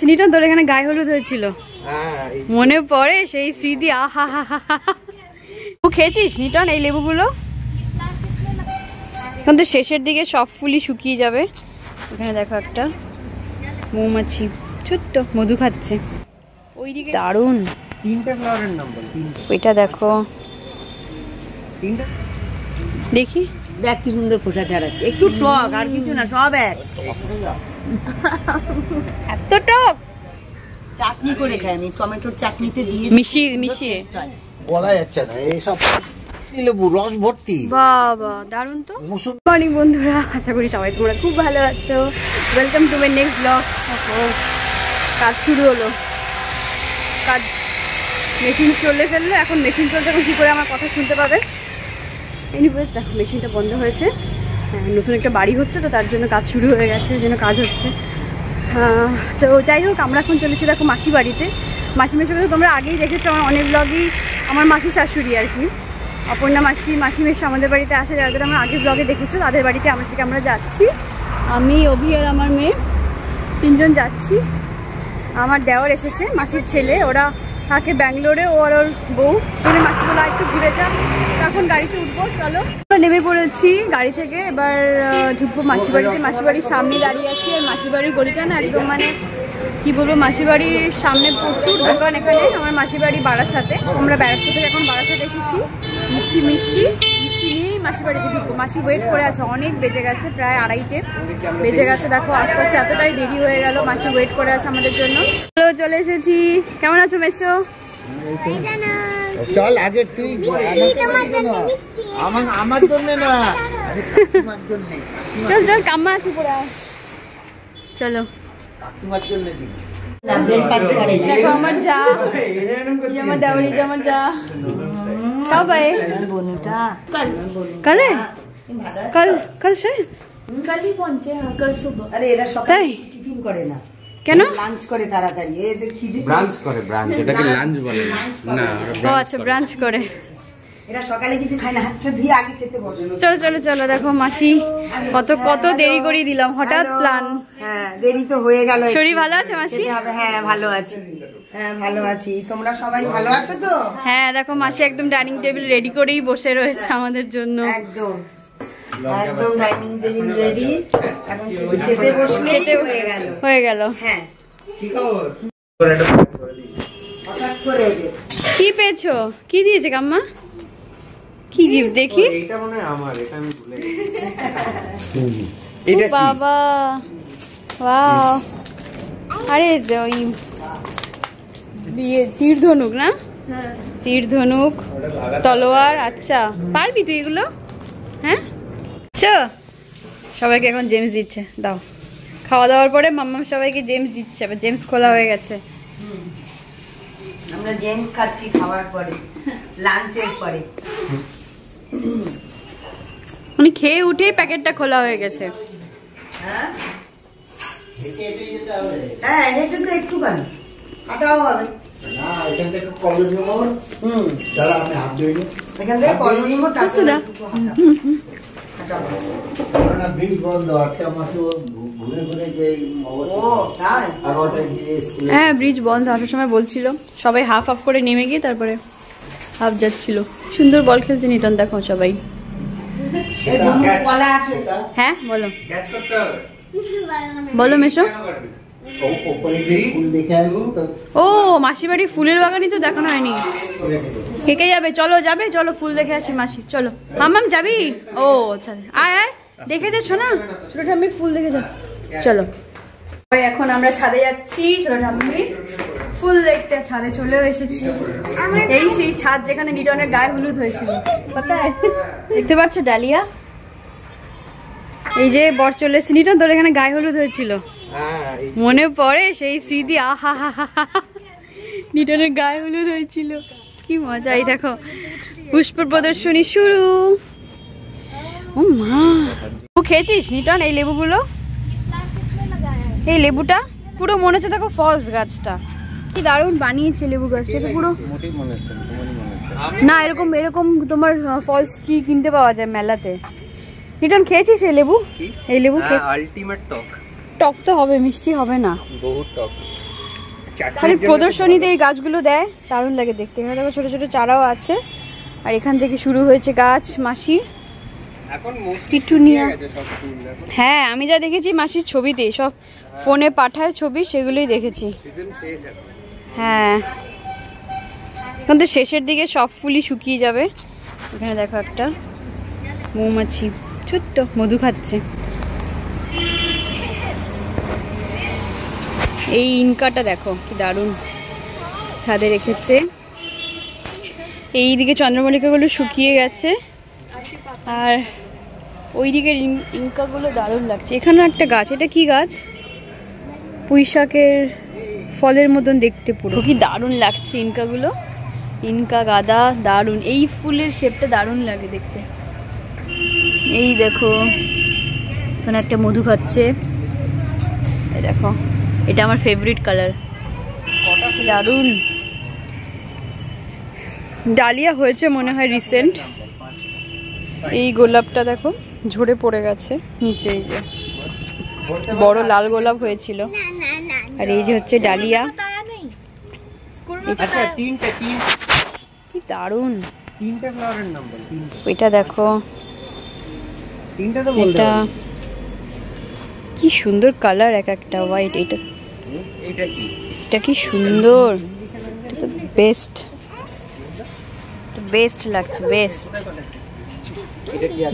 নিটন তোর এখানে গায়ে হলুদ হয়েছিল, মনে পড়ে সেই স্মৃতি? আহা হা হা। খেয়েছিস নিটন এই লেবুগুলো? এখন তো শেষের দিকে সব ফুলই শুকিয়ে যাবে। এখানে দেখো একটা মৌমাছি ছোট্ট মধু খাচ্ছে ওইদিকে, দারুণ। ওইটা দেখো, দেখি দেখ কি সুন্দর খোসা ছাড়াচ্ছে, একটু টক আর কিছু না, সব এক। এত টক, চাটনি করে খাই আমি, টমেটোর চাটনিতে দিয়ে মিশিয়ে বলা যাচ্ছে না এইসব লেবু রস ভর্তি। বাবা দারুণ তো। মর্নিং বন্ধুরা, আশা করি সবাই তোমরা খুব ভালো আছো। Welcome to my next blog. কাজ শুরু হলো, কাজ মেশিন চলে ফেললো, এখন মেশিন চলছে, এখন কী করে আমার কথা শুনতে পাবে। এনিওয়েজ দেখো মেশিনটা বন্ধ হয়েছে, নতুন একটা বাড়ি হচ্ছে তো তার জন্য কাজ শুরু হয়ে গেছে, ওই জন্য কাজ হচ্ছে। তো যাই হোক, আমরা এখন চলেছি দেখো মাসি বাড়িতে। মাসি মেশো তোমরা আগেই দেখেছো আমার অনেক ব্লগই, আমার মাসি শাশুড়ি আর কি, অপর্ণা মাসি, মাসি মেশো আমাদের বাড়িতে আসে, যারা যারা আমার আগের ব্লগে দেখেছো তাদের বাড়িতে আমরা যাচ্ছি। আমি, অভি আর আমার মেয়ে তিনজন যাচ্ছি। আমার দেওর এসেছে, মাসির ছেলে, ওরা থাকে ব্যাঙ্গালোরে, ওর বউ। তুমি মাসি বলে একটু ঘুরে যা, এখন গাড়িতে উঠবো, চলো। নেমে পড়েছি গাড়ি থেকে, এবার ঢুকবো মাসি বাড়িতে। মাসি বাড়ির সামনে দাঁড়িয়ে আছি, আর মাসি বাড়ির গলিটা না একদম মানে কি বলবো, মাসি বাড়ির সামনে প্রচুর দোকান। এখানে আমার মাসি বাড়ি বারাসাতে, আমরা ব্যারাকপুর থেকে এখন বারাসাতে এসেছি। মিষ্টি নিয়েই মাসি বাড়িতে ঢুকবো। মাসি ওয়েট করে আছে, অনেক বেজে গেছে, প্রায় 2:30 বেজে গেছে। দেখো আস্তে আস্তে এতটাই দেরি হয়ে গেল, মাসি ওয়েট করে আছে আমাদের জন্য। চলে এসেছি। কেমন আছো মেশো? চল আগে তুই, আমার জন্য না, চল চল কাম্মা আসি পড়ে আয়, চলো। দেখো আমার যা, আমার দেওয়ারি, আমার যা কবে কালে কাল সে কালই পৌঁছে, কাল সুবহ। আরে এরা সকালে টিফিন করে না, কেন? লাঞ্চ করে তাড়াতাড়ি, এদের খিদে ব্রাঞ্চ করে, ব্রাঞ্চ, এটাকে লাঞ্চ বলে না। ও আচ্ছা, ব্রাঞ্চ করে। এরা সকালে কিছু খায় না, হাতটা ধুয়ে আগে খেতে বসে। চলো চলো চলো, দেখো মাসি কত দেরি করে দিলাম, হঠাৎ প্ল্যান। হ্যাঁ দেরি তো হয়ে গেল। শরীর ভালো আছে মাসি? হ্যাঁ ভালো আছি, হ্যাঁ ভালো আছি। তোমরা সবাই ভালো আছো তো? হ্যাঁ দেখো মাসি একদম ডাইনিং টেবিল রেডি করেই বসে রয়েছে আমাদের জন্য। একদম একদম ডাইনিং টেবিল রেডি, এখন শুধু খেতে বসলে হয়ে গেল। হ্যাঁ কি পেয়েছো? কি দিয়েছে কাম্মা? কি গিফট দেখি? এটা মনে হয় আমার, এটা আমি ভুলে গেছি। এটা বাবা, ওয়াও! আরে ওই তীর ধনুক না? তীর ধনুক, তলোয়ার। আচ্ছা পারবি তুই এগুলো? হ্যাঁ আচ্ছা, সবাইকে এখন জেমস দিচ্ছে, দাও। খাওয়া দাওয়ার পরে মাম্মাম সবাইকে জেমস দিচ্ছে, আবার জেমস খোলা হয়ে গেছে। আমরা জেমস খাচ্ছি খাওয়ার পরে, লাঞ্চের পরে। মানে খেয়ে উঠে প্যাকেটটা খোলা হয়ে গেছে। হ্যাঁ হেঁটে তো একটুখানি হাঁটাও হবে না, এখান থেকে কলেজ নেবো। দাঁড়া আমি হাত ধুই, এখান থেকে কলেজ নেবো, না ব্রিজ বন্ধ আজকে, আমার তো ঘুরে ঘুরে যে অবস্থা। হ্যাঁ ব্রিজ বন্ধ, আসার সময় বলছিল সবাই হাফ হাফ করে নেমে গিয়ে তারপরে হাফ যাচ্ছিল। সুন্দর বল খেলছে নিটন, দেখো সবাই। হ্যাঁ বলো বলো মেশো। ও মাসি বাড়ি ফুলের বাগানই তো দেখানো হয়নি, কে কে যাবে? চলো যাবে, চলো ফুল দেখে আসি মাসি, চলো। মাম্মাম যাবি? ও চল, আয় আয়, দেখে যাচ্ছ না ছোট ঠাম্মির ফুল দেখে যা, চলো। এখন আমরা ছাদে যাচ্ছি ছোট ঠাম্মির ফুল দেখতে, ছাদে চলেও এসেছি। এই সেই ছাদ যেখানে নিটনের গায়ে হলুদ হয়েছিল, কোথায় দেখতে পাচ্ছ ডালিয়া? এই যে বর চলে এসেছে। নিটন তোর এখানে গায়ে হলুদ হয়েছিল, মনে পড়ে সেই স্মৃতি? আহা হা হা। নিটনের গায়ে হলুদ হয়েছিল, কি মজা। এই দেখো পুষ্প প্রদর্শনী শুরু। ও মা, খেয়েছিস নিটন এই লেবুগুলো? এই লেবুটা পুরো মনে হচ্ছে দেখো ফলস গাছটা, কি দারুণ বানিয়েছে লেবু গাছটা। এটা পুরো না এরকম এরকম তোমার ফলস ট্রি কিনতে পাওয়া যায় মেলাতে। নিটন খেয়েছিস এই লেবু? এই লেবু খেয়েছিস? আলটিমেট টক টক তো হবে, মিষ্টি হবে না। বহুত টক। খালি প্রদর্শনীতে এই গাছগুলো দেয়, দারুণ লাগে দেখতে। এখানে দেখো ছোট ছোট চারাও আছে। আর এখান থেকে শুরু হয়েছে গাছ মাসির পিটুনিয়া। হ্যাঁ, আমি যা দেখেছি মাসির ছবিতে, সব ফোনে পাঠায় ছবি, সেগুলোই দেখেছি। হ্যাঁ, কিন্তু শেষের দিকে সব ফুলই শুকিয়ে যাবে। এখানে দেখো একটা মৌমাছি ছোট্ট মধু খাচ্ছে। এই ইনকাটা দেখো কি দারুণ ছাদে রেখেছে। এইদিকে চন্দ্রমল্লিকাগুলো শুকিয়ে গেছে, আর ওই দিকের ইনকাগুলো দারুণ লাগছে। এখানেও একটা গাছ, এটা কি গাছ? পুঁইশাকের ফলের মতন দেখতে, পুরো কি দারুণ লাগছে ইনকাগুলো। ইনকা গাদা দারুণ, এই ফুলের শেপটা দারুণ লাগে দেখতে। এই দেখো এখানে একটা মধু খাচ্ছে, এই দেখো, এটা আমার ফেভারিট কালার, দারুণ। ডালিয়া হয়েছে মনে হয় রিসেন্ট। এই গোলাপটা দেখো ঝরে পড়ে গেছে নিচে, এই যে বড় লাল গোলাপ হয়েছিল। আর এই যে হচ্ছে ডালিয়া, কি দারুণ। এটা দেখো, এটা কি সুন্দর কালার, এক একটা হোয়াইট। এটা কি সুন্দর, বেস্ট বেস্ট লাগছে, বেস্ট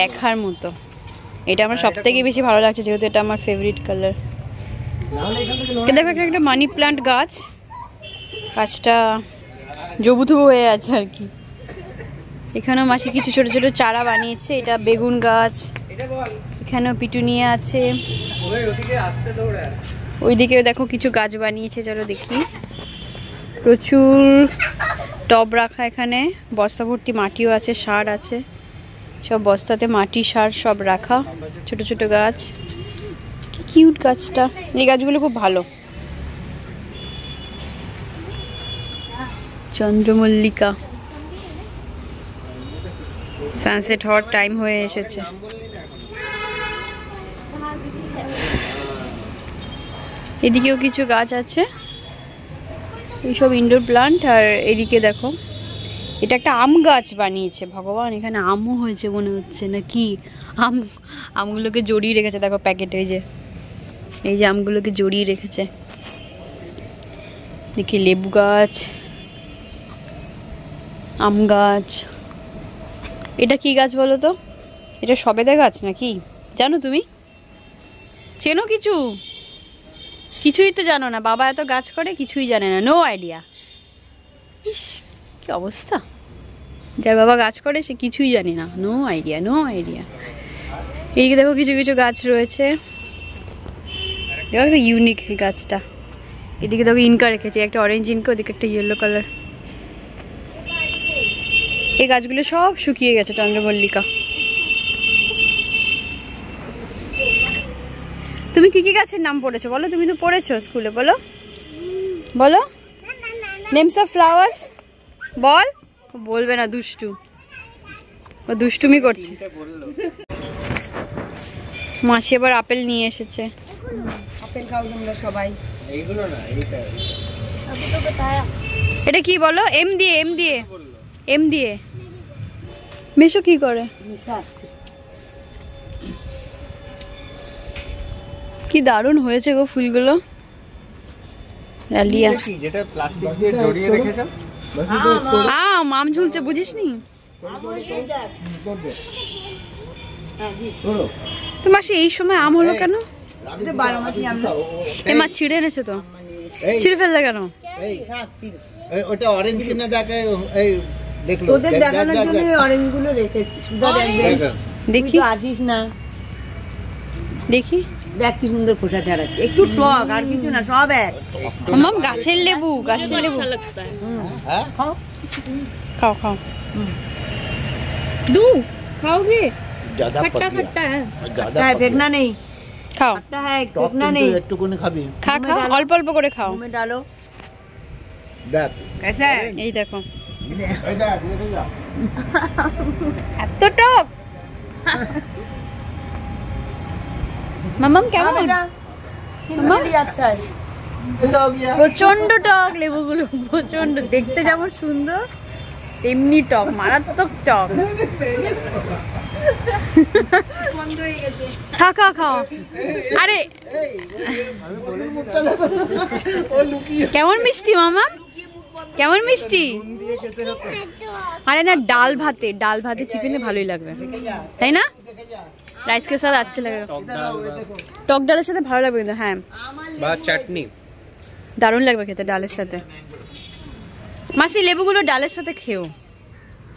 দেখার মতো। এটা আমার সব থেকে বেশি ভালো লাগছে, যেহেতু এটা আমার ফেভারিট কালার। দেখো একটা মানি প্লান্ট গাছ, গাছটা জবুথুবু হয়ে আছে আর কি। এখানেও মাসি কিছু ছোট ছোট চারা বানিয়েছে। এটা বেগুন গাছ, এখানেও পিটুনিয়া আছে, ওইদিকে দেখো কিছু গাছ বানিয়েছে। চলো দেখি, প্রচুর টব রাখা, এখানে বস্তা ভর্তি মাটিও আছে, সার আছে, সব বস্তাতে মাটি সার সব রাখা। ছোট ছোট গাছ, কি কিউট গাছটা। এই গাছগুলো খুব ভালো। চন্দ্রমল্লিকা, সানসেট হওয়ার টাইম হয়ে এসেছে। এদিকেও কিছু গাছ আছে, এইসব ইনডোর প্লান্ট। আর এদিকে দেখো, এটা একটা আম গাছ বানিয়েছে। ভগবান, এখানে আমও হয়েছে মনে হচ্ছে, না কি আমগুলোকে জড়িয়ে রেখেছে দেখো প্যাকেটে। এই যে আমগুলোকে জড়িয়ে রেখেছে। দেখি লেবু গাছ, আম গাছ। এটা কি গাছ বলো তো? এটা সবেদা গাছ নাকি? জানো তুমি? চেনো কিছু? কিছুই তো জানো না। বাবা এত গাছ করে, কিছুই জানে না, নো আইডিয়া। কি অবস্থা, যার বাবা গাছ করে সে কিছুই জানি না, নো আইডিয়া, নো আইডিয়া। এইদিকে দেখো কিছু কিছু গাছ রয়েছে, দেখো একটা ইউনিক গাছটা। এদিকে দেখো ইনকা রেখেছে, একটা অরেঞ্জ ইনকা, ওদিকে একটা ইয়েলো কালার। এই গাছগুলো সব শুকিয়ে গেছে, চন্দ্রমল্লিকা। তুমি কি কি গাছের নাম পড়েছো বলো? তুমি তো পড়েছো স্কুলে, বলো বলো নেমস অফ ফ্লাওয়ার্স বল। বলবে না, দুষ্টু, ও দুষ্টুমি করছে। মাসি এবার আপেল নিয়ে এসেছে। আপেল খাও তোমরা সবাই। এইগুলো না, এইটা এটা কি বলো? এম দিয়ে, এম দিয়ে, এম দিয়ে। মেশো কি করে? মিশা আসছে। কি দারুণ হয়েছে গো ফুলগুলো। ডালিয়া, যেটা প্লাস্টিক দিয়ে জড়িয়ে রেখেছো। আম ঝুলছে, বুঝিসনি? তোমার সে এই সময় আম হলো কেন? এ মা ছিঁড়ে এনেছে তো, ছিঁড়ে ফেললে কেন? ওটা অরেঞ্জ কিনে দেখে, এই দেখলো তোদের দেখানোর জন্য অরেঞ্জ গুলো রেখেছি। সুধা দেখবে, দেখি আসিস না, দেখি। দেখ কি সুন্দর খোসা ছাড়াচ্ছে, একটু টক আর কিছু না, সব এক। মাম গাছের লেবু, গাছের লেবু। হ্যাঁ, খাও খাও, দু খাओगे? ज्यादा खट्टा खट्टा है, হ্যাঁ ফেকনা নেই, খাও। খट्टा है ফেকনা নেই। একটুকুনি খাবি, খা খা, অল্প অল্প করে খাও। মুখে ডালো। দেখ कैसा है? এই দেখো, এই দেখ, এই দেখ। এত টক। মামাম কেমন? প্রচন্ড টক লেবুগুলো, প্রচন্ড, দেখতে যেমন সুন্দর তেমনি টক, মারাত্মক টক। খা খাও। আরে কেমন মিষ্টি মামা, কেমন মিষ্টি। আরে না, ডাল ভাতে চিপে ভালোই লাগবে, তাই না? রাইস কে সাথে আচ্ছা লাগে, টক ডালের সাথে ভালো লাগবে কিন্তু। হ্যাঁ, বা চাটনি দারুণ লাগবে খেতে ডালের সাথে। মাসি লেবুগুলো ডালের সাথে খেও,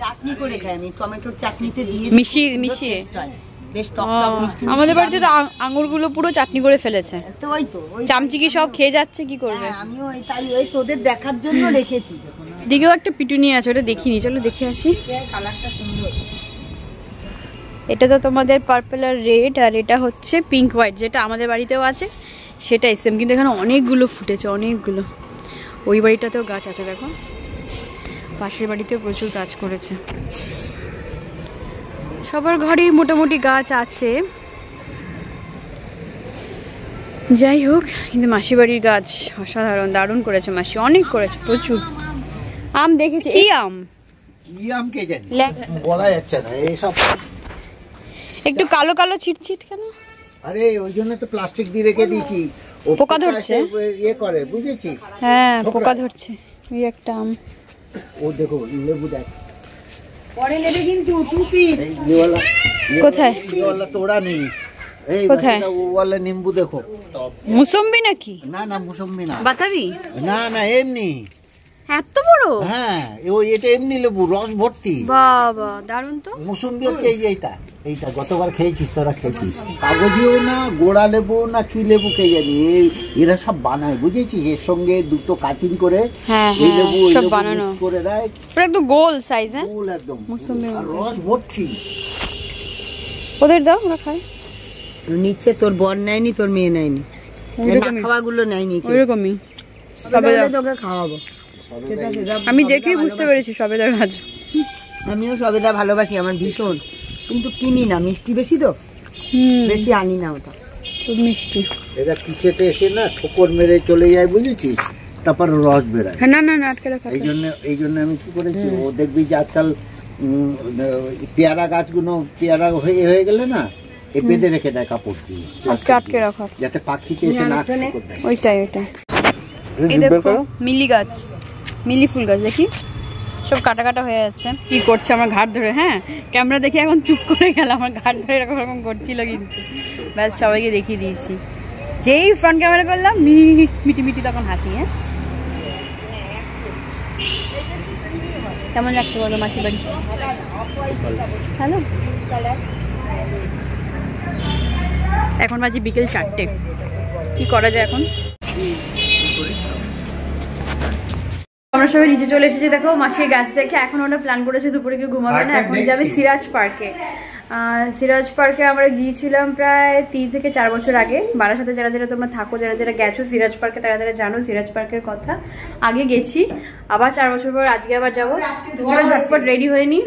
চাটনি করে খাই আমি, টমেটোর চাটনিতে দিয়ে মিশিয়ে। বেশ টক টক মিষ্টি। আমাদের বাড়িতে তো আঙুরগুলো পুরো চাটনি করে ফেলেছে, তো ওই চামচিকি সব খেয়ে যাচ্ছে, কি করবে। আমিও ওই তোদের দেখার জন্য রেখেছি। দিকেও একটা পিটুনি আছে, ওটা দেখিনি, চলো দেখে আসি। কালারটা সুন্দর। এটা তো তোমাদের পার্পল আর রেড, আর এটা হচ্ছে পিঙ্ক হোয়াইট, যেটা আমাদের বাড়িতেও আছে সেটাই সেম, কিন্তু এখানে অনেকগুলো ফুটেছে, অনেকগুলো। ওই বাড়িটাতেও গাছ আছে, দেখো পাশের বাড়িতেও প্রচুর গাছ করেছে। সবার ঘরেই মোটামুটি গাছ আছে, যাই হোক। কিন্তু মাসি বাড়ির গাছ অসাধারণ, দারুণ করেছে মাসি, অনেক করেছে, প্রচুর আম দেখেছি। এই আম কি আম কে জানি, বলা যাচ্ছে না এইসব। একটু কালো কালো ছিটছিট কেন? আরে ওই জন্য তো প্লাস্টিক দিয়ে রেখে দিয়েছি, পোকা ধরছে, ইয়ে করে, বুঝেছিস? হ্যাঁ পোকা ধরছে। এই একটা আম, ও দেখো লেবু দেখ, পরে নেবে কিন্তু টুপি। কোথায়? ইয়েওয়ালা তোড়া নেই, এই কোথায়? ওয়ালা নিম্বু দেখো। মুসম্বি নাকি? না মুসম্বি না, বাতাবি না এমনি। এত বড়? হ্যাঁ এটা এমনি লেবু, রস ভর্তি। বাবা দারুণ তো। মুসম্বি হচ্ছে এইটা গতবার খেয়েছিস তোরা, খেয়েছিস। কাগজিও না, গোড়া লেবু না, কি লেবু কে জানি, এরা সব বানায়, বুঝেছিস? এর সঙ্গে দুটো কাটিং করে এই লেবু সব বানানো করে দেয়, একদম গোল সাইজ। হ্যাঁ গোল একদম মুসম্বি, আর রস ভর্তি। ওদের দাও, ওরা খায়। নিচ্ছে, তোর বর নেয়নি, তোর মেয়ে নেয়নি, খাওয়াগুলো নেয়নি, ওইরকমই তোকে খাওয়াবো। আমি দেখেই বুঝতে পেরেছি সবেদা গাছ। আমিও সবেদা ভালোবাসি, আমার ভীষণ, কিন্তু কিনি না, মিষ্টি বেশি তো, বেশি আনি না ওটা, খুব মিষ্টি। এটা কিচেতে এসে না ঠোকর মেরে চলে যায়, বুঝেছিস? তারপর রস বেরায়। না আটকে রাখা। এই জন্য আমি কি করেছি, ও দেখবি যে আজকাল পেয়ারা গাছগুলো পেয়ারা হয়ে গেলে না, এ বেঁধে রেখে দেয় কাপড় দিয়ে, আটকে রাখা, যাতে পাখিতে এসে না ঠোকর দেয়। ওইটাই এই দেখো মিলি গাছ, মিলি ফুল গাছ, দেখি সব কাটা কাটা হয়ে যাচ্ছে। কি করছে আমার ঘাট ধরে? হ্যাঁ ক্যামেরা দেখে এখন চুপ করে গেল, আমার ঘাট ধরে এরকম এরকম করছিল, কিন্তু ব্যাস সবাইকে দেখিয়ে দিয়েছি। যেই ফ্রন্ট ক্যামেরা করলাম মিটি মিটি তখন হাসি। হ্যাঁ কেমন লাগছে বলো মাসির বাড়ি? হ্যালো, এখন বাজে বিকেল 4টে, কি করা যায় এখন? আমরা সবাই নিচে চলে এসেছি, দেখো মাসির গাছ দেখে। এখন ওরা প্ল্যান করেছে দুপুরে কেউ ঘুমাবে না, এখন যাবে সিরাজ পার্কে। সিরাজ পার্কে আমরা গিয়েছিলাম প্রায় 3 থেকে 4 বছর আগে। বারাসাতে যারা যারা তোমরা থাকো, যারা যারা গেছো সিরাজ পার্কে, তারা তারা জানো সিরাজ পার্কের কথা। আগে গেছি, আবার 4 বছর পর আজকে আবার যাবো। ঝটপট রেডি হয়ে নি।